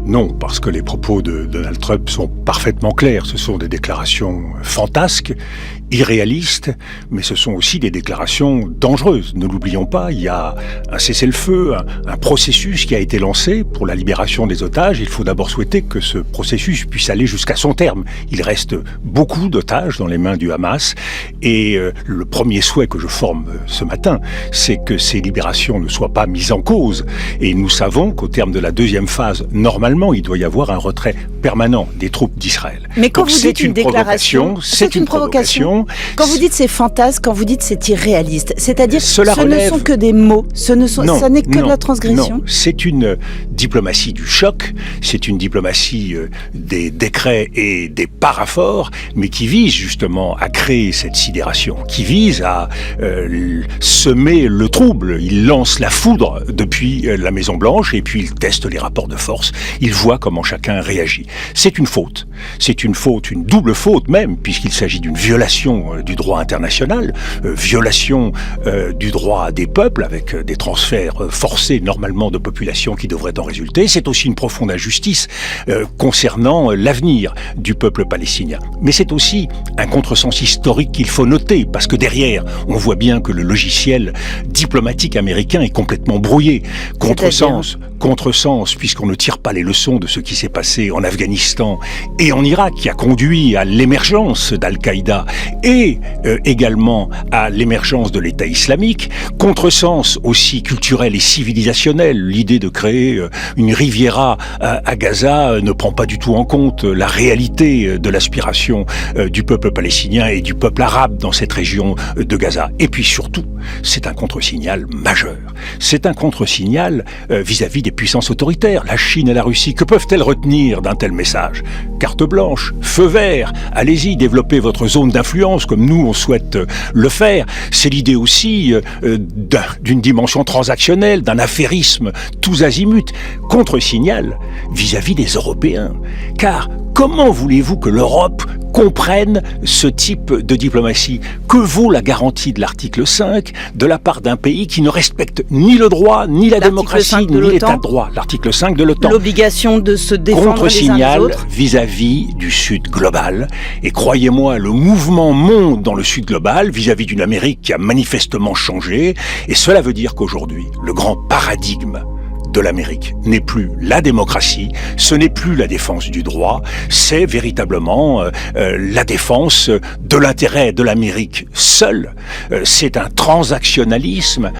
Non, parce que les propos de Donald Trump sont parfaitement clairs. Ce sont des déclarations fantasques, irréalistes, mais ce sont aussi des déclarations dangereuses. Ne l'oublions pas, il y a un cessez-le-feu, un processus qui a été lancé pour la libération des otages. Il faut d'abord souhaiter que ce processus puisse aller jusqu'à son terme. Il reste beaucoup d'otages dans les mains du Hamas et le premier souhait que je forme ce matin, c'est que ces libérations ne soient pas mises en cause. Et nous savons qu'au terme de la deuxième phase, normalement, il doit y avoir un retrait permanent des troupes d'Israël. Mais quand vous dites une déclaration, c'est une provocation. Quand vous dites c'est fantasme, quand vous dites c'est irréaliste, c'est-à-dire ce relève... ne sont que des mots, ça n'est que de la transgression. Non, c'est une diplomatie du choc, c'est une diplomatie des décrets et des paraphores, mais qui vise justement à créer cette sidération, qui vise à semer le trouble. Il lance la foudre depuis la Maison-Blanche et puis il teste les rapports de force. Il voit comment chacun réagit. C'est une faute. C'est une faute, une double faute même, puisqu'il s'agit d'une violation du droit international, violation du droit des peuples, avec des transferts forcés normalement de populations qui devraient en résulter. C'est aussi une profonde injustice concernant l'avenir du peuple palestinien. Mais c'est aussi un contresens historique qu'il faut noter, parce que derrière, on voit bien que le logiciel diplomatique américain est complètement brouillé. Contresens, puisqu'on ne tire pas les leçons de ce qui s'est passé en Afghanistan et en Irak, qui a conduit à l'émergence d'Al-Qaïda et également à l'émergence de l'État islamique. Contresens aussi culturel et civilisationnel. L'idée de créer une Riviera à Gaza ne prend pas du tout en compte la réalité de l'aspiration du peuple palestinien et du peuple arabe dans cette région de Gaza. Et puis surtout, c'est un contre-signal majeur. C'est un contre-signal vis-à-vis des puissances autoritaires, la Chine et la Russie. Que peuvent-elles retenir d'un tel message? Carte blanche, feu vert, allez-y, développez votre zone d'influence comme nous on souhaite le faire. C'est l'idée aussi d'une dimension transactionnelle, d'un affairisme tous azimuts. Contre-signal vis-à-vis des Européens. Car comment voulez-vous que l'Europe comprenne ce type de diplomatie? Que vaut la garantie de l'article 5 de la part d'un pays qui ne respecte ni le droit, ni la démocratie, ni l'état de droit? L'article 5 de l'OTAN. L'obligation de se défendre Contre-signal les uns les autres. vis-à-vis du Sud global. Et croyez-moi, le mouvement monte dans le Sud global vis-à-vis d'une Amérique qui a manifestement changé. Et cela veut dire qu'aujourd'hui, le grand paradigme de l'Amérique n'est plus la démocratie, ce n'est plus la défense du droit, c'est véritablement la défense de l'intérêt de l'Amérique seule. C'est un transactionnalisme